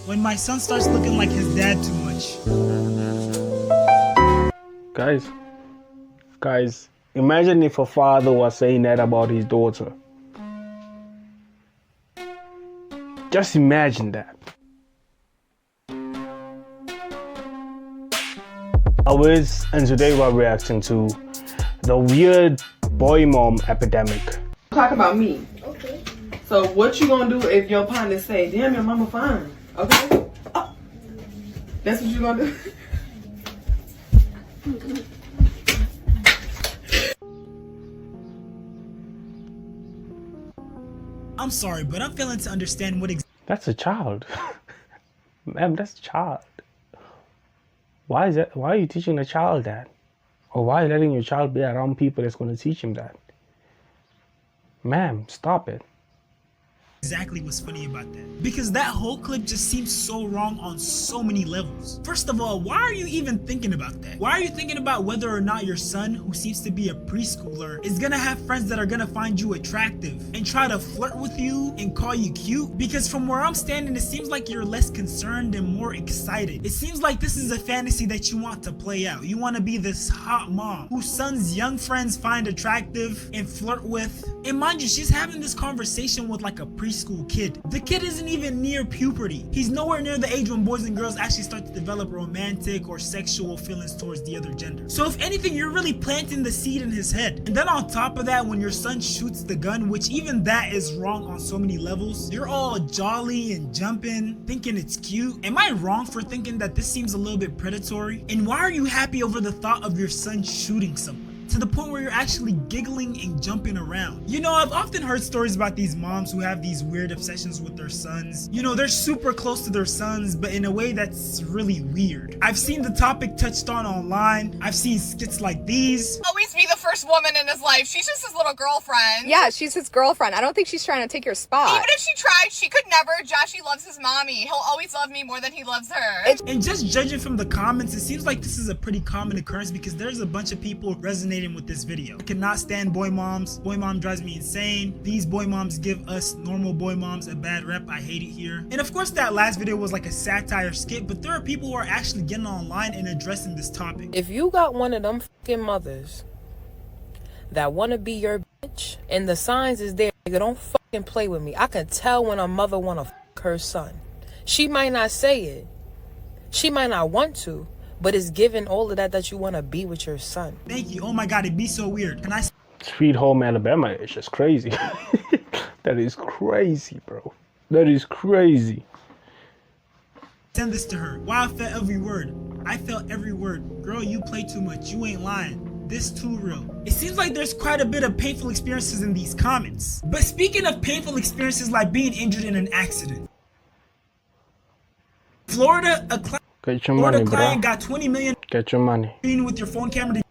when my son starts looking like his dad too much. Guys, imagine if a father was saying that about his daughter. Just imagine that. Awez, and today we're reacting to the weird boy mom epidemic. Talk about me. Okay. So what you gonna do if your partner say, damn, your mama fine? Okay? Oh. That's what you gonna do? I'm sorry, but I'm failing to understand what That's a child. Ma'am, that's a child. Why is that? Why are you teaching a child that? Or why are you letting your child be around people that's going to teach him that? Ma'am, stop it. exactly what's funny about that. Because that whole clip just seems so wrong on so many levels. First of all, why are you even thinking about that? Why are you thinking about whether or not your son, who seems to be a preschooler, is gonna have friends that are gonna find you attractive and try to flirt with you and call you cute? Because from where I'm standing, it seems like you're less concerned and more excited. It seems like this is a fantasy that you want to play out. You want to be this hot mom whose son's young friends find attractive and flirt with. And mind you, she's having this conversation with like a preschool kid. The kid isn't even near puberty. He's nowhere near the age when boys and girls actually start to develop romantic or sexual feelings towards the other gender. So if anything, you're really planting the seed in his head. And then on top of that, when your son shoots the gun, which even that is wrong on so many levels, you're all jolly and jumping, thinking it's cute. Am I wrong for thinking that this seems a little bit predatory? And why are you happy over the thought of your son shooting someone? To the point where you're actually giggling and jumping around. You know, I've often heard stories about these moms who have these weird obsessions with their sons. You know, they're super close to their sons, but in a way that's really weird. I've seen the topic touched on online. I've seen skits like these. Always be the first woman in his life. She's just his little girlfriend. Yeah, she's his girlfriend. I don't think she's trying to take your spot. Even if she tried, she could never. Joshy loves his mommy. He'll always love me more than he loves her. And just judging from the comments, it seems like this is a pretty common occurrence because there's a bunch of people resonating with this video. I cannot stand boy moms. Boy mom drives me insane. These boy moms give us normal boy moms a bad rep. I hate it here. And of course that last video was like a satire skit, but there are people who are actually getting online and addressing this topic. If you got one of them fucking mothers that want to be your bitch and the signs is there, nigga, don't fucking play with me. I can tell when a mother want to fuck her son. She might not say it. She might not want to, but it's given all of that you want to be with your son. Thank you. Oh my God, it'd be so weird. Can I Sweet Home Alabama is just crazy. That is crazy, bro. That is crazy. send this to her? Wow, I felt every word. I felt every word. Girl, you play too much. You ain't lying. This too real. It seems like there's quite a bit of painful experiences in these comments. But speaking of painful experiences like being injured in an accident, Florida, Get your money, client bro. got 20 million Get your money. with your phone camera.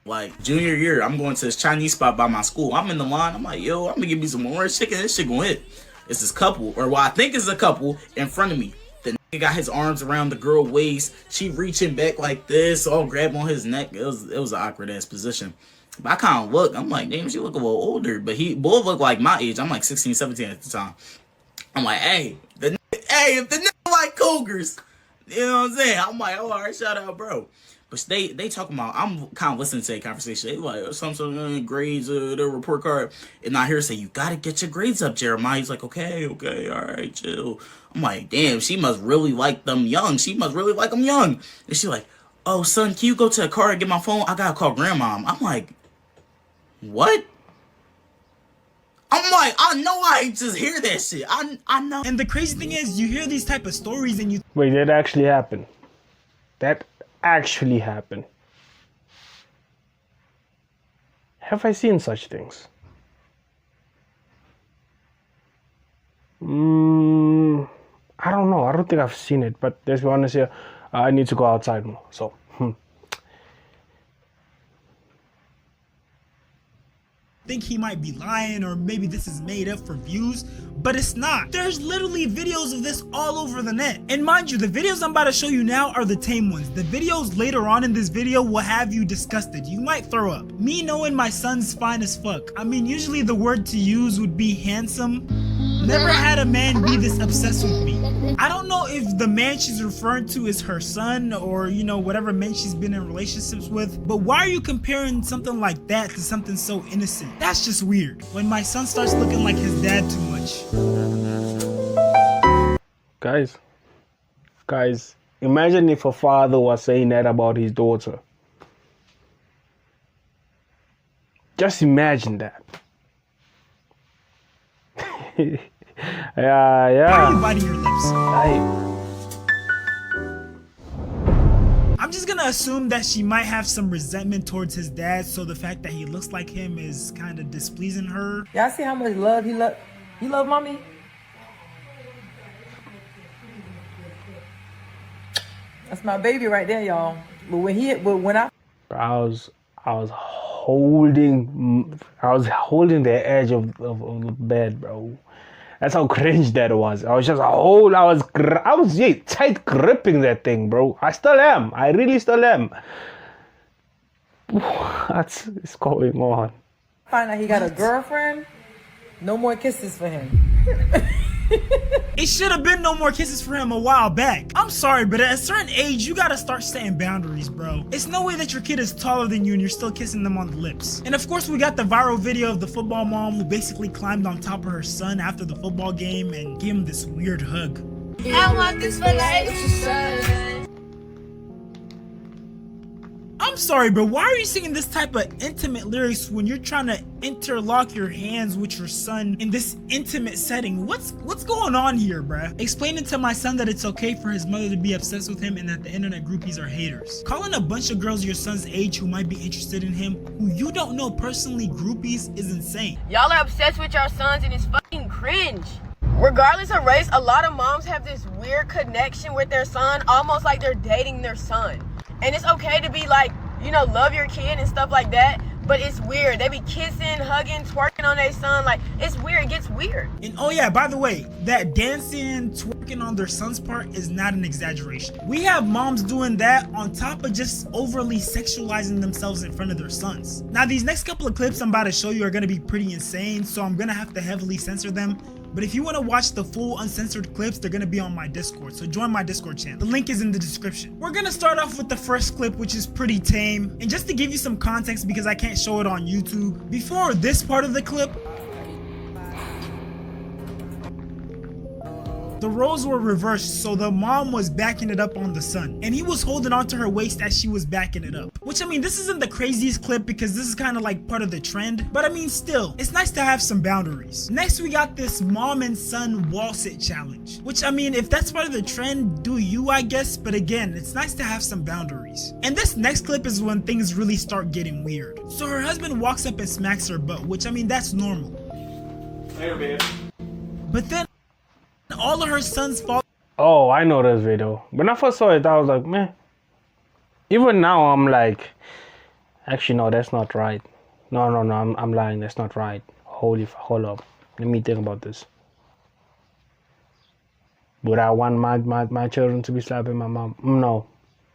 Like junior year, I'm going to this Chinese spot by my school. I'm in the line. I'm like, yo, I'm gonna give me some orange chicken. This shit gonna hit. It's this couple, or what I think is a couple, in front of me. The nigga got his arms around the girl waist. She reaching back like this, all grab on his neck. It was an awkward ass position. But I kind of look. I'm like, damn, she look a little older. But both look like my age. I'm like 16, 17 at the time. I'm like, hey, if the nigga like cougars, you know what I'm saying? I'm like, oh, all right, shout out, bro. But they talking about, I'm kind of listening to a conversation. They like, some grades, their report card. And I hear her say, you got to get your grades up, Jeremiah. He's like, okay, all right, chill. I'm like, damn, she must really like them young. She must really like them young. And she like, oh, son, can you go to the car and get my phone? I got to call grandma. I'm like, what? I'm like, I know I just hear that shit. I know. And the crazy thing is, you hear these type of stories and you Wait, that actually happened. That actually happened. Have I seen such things? I don't know. I don't think I've seen it, but let's be honest here, I need to go outside more. So, think he might be lying, or maybe this is made up for views, but it's not. There's literally videos of this all over the net. And mind you, the videos I'm about to show you now are the tame ones. The videos later on in this video will have you disgusted. You might throw up. Me knowing my son's fine as fuck. I mean, usually the word to use would be handsome. Never had a man be this obsessed with me. I don't know if the man she's referring to is her son or, you know, whatever men she's been in relationships with, but why are you comparing something like that to something so innocent? That's just weird. When my son starts looking like his dad too much. Guys, imagine if a father was saying that about his daughter. Just imagine that. Why are you biting your lips? I'm just gonna assume that she might have some resentment towards his dad, so the fact that he looks like him is kind of displeasing her. Y'all see how much love he love mommy? That's my baby right there, y'all. But when I was holding the edge of the bed, bro. That's how cringe that was. I was tight gripping that thing, bro. I still am. I really still am. What's going on? find out he got a girlfriend, no more kisses for him. It should have been no more kisses for him a while back. I'm sorry, but at a certain age, you gotta start setting boundaries, bro. It's no way that your kid is taller than you and you're still kissing them on the lips. And of course, we got the viral video of the football mom who basically climbed on top of her son after the football game and gave him this weird hug. I want this for life. I'm sorry, but why are you singing this type of intimate lyrics when you're trying to interlock your hands with your son in this intimate setting? What's going on here, bruh? Explaining to my son that it's okay for his mother to be obsessed with him and that the internet groupies are haters. Calling a bunch of girls your son's age who might be interested in him, who you don't know personally, groupies, is insane. Y'all are obsessed with your sons and it's fucking cringe. Regardless of race, a lot of moms have this weird connection with their son, almost like they're dating their son. And it's okay to be like, you know, love your kid and stuff like that, but it's weird. They be kissing, hugging, twerking on their son. Like, it's weird. It gets weird. And oh yeah, by the way, that dancing, twerking on their son's part is not an exaggeration. We have moms doing that on top of just overly sexualizing themselves in front of their sons. Now, these next couple of clips I'm about to show you are going to be pretty insane, so I'm going to have to heavily censor them. But if you want to watch the full uncensored clips, they're going to be on my Discord, so join my Discord channel. The link is in the description. We're going to start off with the first clip, which is pretty tame. And just to give you some context, because I can't show it on YouTube, before this part of the clip, the roles were reversed, so the mom was backing it up on the son, and he was holding onto her waist as she was backing it up. Which, I mean, this isn't the craziest clip because this is kind of like part of the trend, but I mean, still, it's nice to have some boundaries. Next, we got this mom and son wall sit challenge, which, I mean, if that's part of the trend, do you, I guess, but again, it's nice to have some boundaries. And this next clip is when things really start getting weird. So her husband walks up and smacks her butt, which, I mean, that's normal. Later, babe. But then all of her sons fall. Oh, I know this video. When I first saw it, I was like, man. Even now, I'm like, actually, no, that's not right. No, I'm lying. That's not right. Hold up. Let me think about this. Would I want my children to be slapping my mom? No.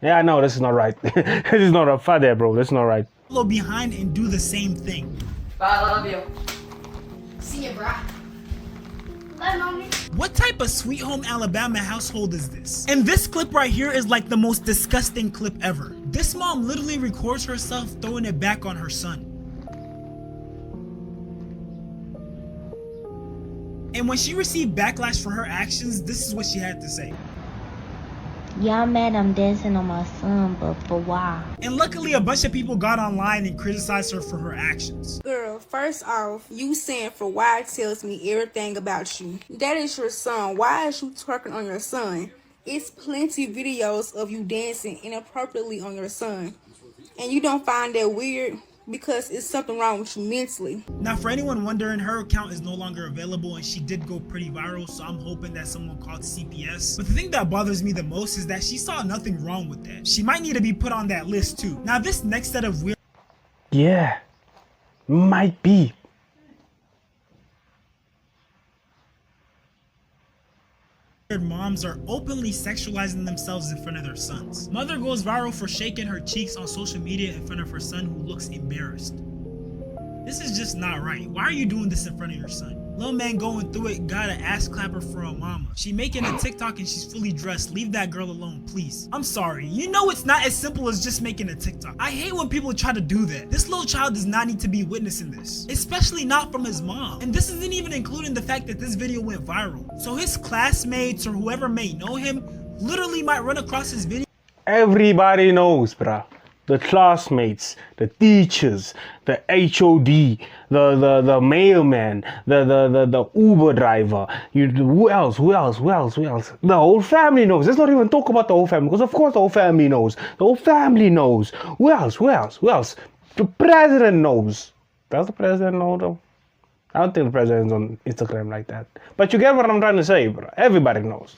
Yeah, no, this is not right. This is not a father, bro. This is not right. Follow behind and do the same thing. I love you. See you, bro. Bye, mommy. What type of Sweet Home Alabama household is this? And this clip right here is like the most disgusting clip ever. This mom literally records herself throwing it back on her son. And when she received backlash for her actions, this is what she had to say. Y'all mad I'm dancing on my son, but for why? And luckily a bunch of people got online and criticized her for her actions. Girl, first off, you saying for why tells me everything about you. That is your son. Why is you twerking on your son? It's plenty videos of you dancing inappropriately on your son. And you don't find that weird because it's something wrong with you mentally. Now, for anyone wondering, her account is no longer available and she did go pretty viral, so I'm hoping that someone called CPS. But the thing that bothers me the most is that she saw nothing wrong with that. She might need to be put on that list too. Now, this next set of weird... Yeah, might be. moms are openly sexualizing themselves in front of their sons. Mother goes viral for shaking her cheeks on social media in front of her son who looks embarrassed. This is just not right. Why are you doing this in front of your son? Little man going through it got an ass clapper for a mama. She making a TikTok and she's fully dressed. Leave that girl alone, please. I'm sorry. You know it's not as simple as just making a TikTok. I hate when people try to do that. This little child does not need to be witnessing this, especially not from his mom. And this isn't even including the fact that this video went viral. So his classmates or whoever may know him literally might run across his video. Everybody knows, bruh. The classmates, the teachers, the HOD, the mailman, the Uber driver. Who else? The whole family knows. Let's not even talk about the whole family, because of course the whole family knows. The whole family knows. Who else? The president knows. Does the president know though? I don't think the president's on Instagram like that. But you get what I'm trying to say, bro. Everybody knows.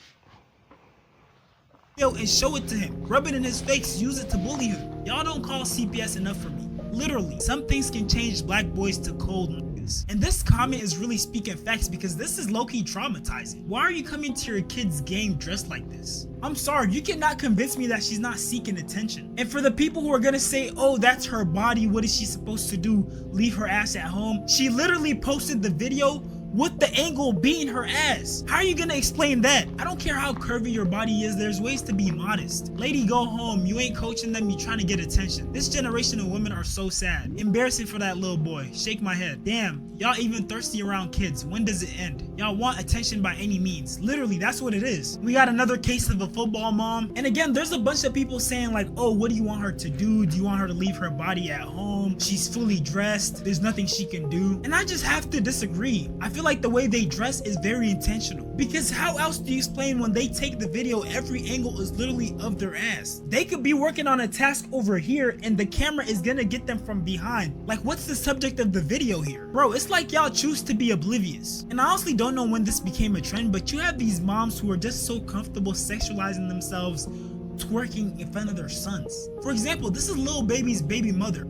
And show it to him, rub it in his face, use it to bully him. Y'all don't call CPS enough for me. Literally, some things can change black boys to cold niggas. And this comment is really speaking facts, because this is low-key traumatizing. Why are you coming to your kid's game dressed like this? I'm sorry, you cannot convince me that she's not seeking attention. And for the people who are gonna say, oh, that's her body, what is she supposed to do? Leave her ass at home? She literally posted the video with the angle being her ass. How are you gonna explain that? I don't care how curvy your body is, there's ways to be modest. Lady, go home. You ain't coaching them, you trying to get attention. This generation of women are so sad. Embarrassing for that little boy. Shake my head. Damn, y'all even thirsty around kids. When does it end? Y'all want attention by any means. Literally, that's what it is. We got another case of a football mom. And again, there's a bunch of people saying like, oh, what do you want her to do? Do you want her to leave her body at home? She's fully dressed. There's nothing she can do. And I just have to disagree. I feel like the way they dress is very intentional, because how else do you explain when they take the video, every angle is literally of their ass? They could be working on a task over here and the camera is gonna get them from behind. Like, what's the subject of the video here? Bro, it's like y'all choose to be oblivious. And I honestly don't know when this became a trend, but you have these moms who are just so comfortable sexualizing themselves, twerking in front of their sons. For example, this is Lil Baby's baby mother.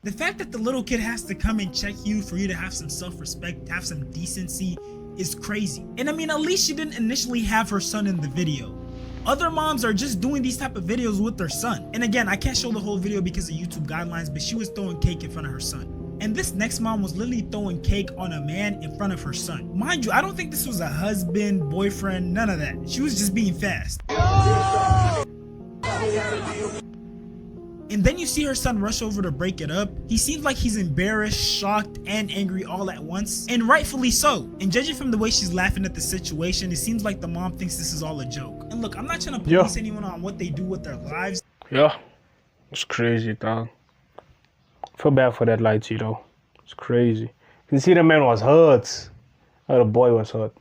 The fact that the little kid has to come and check you for you to have some self-respect, have some decency, is crazy. And I mean, at least she didn't initially have her son in the video. Other moms are just doing these type of videos with their son. And again, I can't show the whole video because of YouTube guidelines, but she was throwing cake in front of her son. And this next mom was literally throwing cake on a man in front of her son. Mind you, I don't think this was a husband, boyfriend, none of that. She was just being fast. And then you see her son rush over to break it up. He seems like he's embarrassed, shocked, and angry all at once. And rightfully so. And judging from the way she's laughing at the situation, it seems like the mom thinks this is all a joke. And look, I'm not trying to police anyone on what they do with their lives. Yeah, it's crazy, dog. Feel bad for that lighty though. It's crazy. You can see the man was hurt. Oh, the boy was hurt.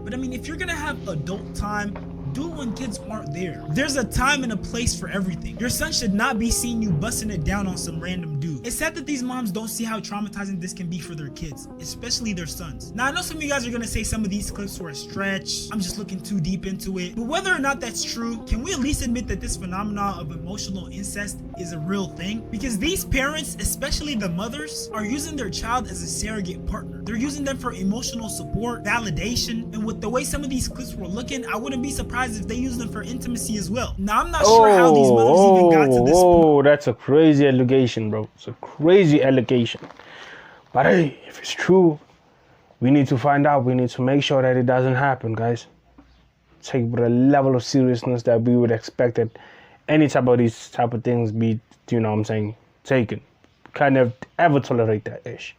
But I mean, if you're gonna have adult time, do it when kids aren't there. There's a time and a place for everything. Your son should not be seeing you busting it down on some random dude. It's sad that these moms don't see how traumatizing this can be for their kids, especially their sons. Now, I know some of you guys are gonna say some of these clips were a stretch. I'm just looking too deep into it. But whether or not that's true, can we at least admit that this phenomenon of emotional incest is a real thing? Because these parents, especially the mothers, are using their child as a surrogate partner. They're using them for emotional support, validation, and with the way some of these clips were looking, I wouldn't be surprised if they use them for intimacy as well. Now, I'm not sure how these mothers even got to this point. Oh, that's a crazy allegation, bro. It's a crazy allegation. But hey, if it's true, we need to find out. We need to make sure that it doesn't happen, guys. Take with a level of seriousness that we would expect that any type of these type of things be, you know what I'm saying, taken. Can't ever tolerate that ish.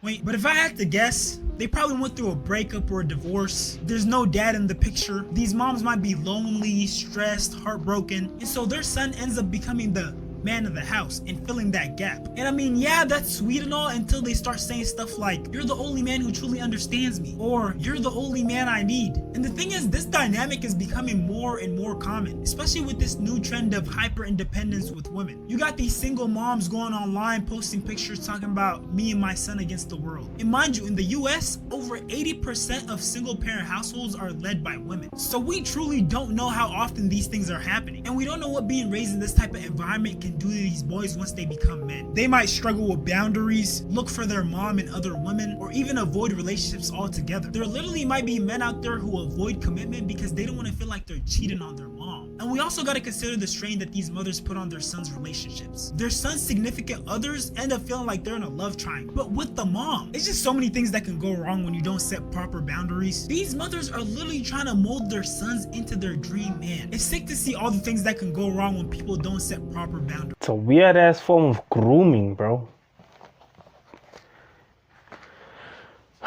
Wait, but if I had to guess, they probably went through a breakup or a divorce. There's no dad in the picture. These moms might be lonely, stressed, heartbroken, and so their son ends up becoming the man of the house and filling that gap. And I mean, yeah, that's sweet and all until they start saying stuff like, you're the only man who truly understands me, or you're the only man I need. And the thing is, this dynamic is becoming more and more common, especially with this new trend of hyper independence with women. You got these single moms going online posting pictures talking about me and my son against the world. And mind you, in the US, over 80% of single parent households are led by women. So we truly don't know how often these things are happening, and we don't know what being raised in this type of environment can can do to these boys once they become men. They might struggle with boundaries, look for their mom and other women, or even avoid relationships altogether. There literally might be men out there who avoid commitment because they don't want to feel like they're cheating on their mom. And we also got to consider the strain that these mothers put on their sons' relationships. Their sons' significant others end up feeling like they're in a love triangle, but with the mom. It's just so many things that can go wrong when you don't set proper boundaries. These mothers are literally trying to mold their sons into their dream man. It's sick to see all the things that can go wrong when people don't set proper boundaries. It's a weird ass form of grooming, bro.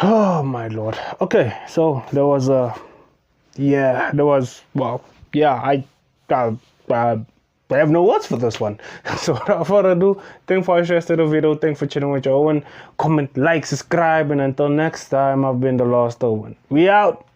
Oh my lord. Okay, so there was I have no words for this one. So without further ado, thanks for watching the video. Thanks for chilling with your Owen. Comment, like, subscribe, and until next time, I've been the Lost Owen. We out.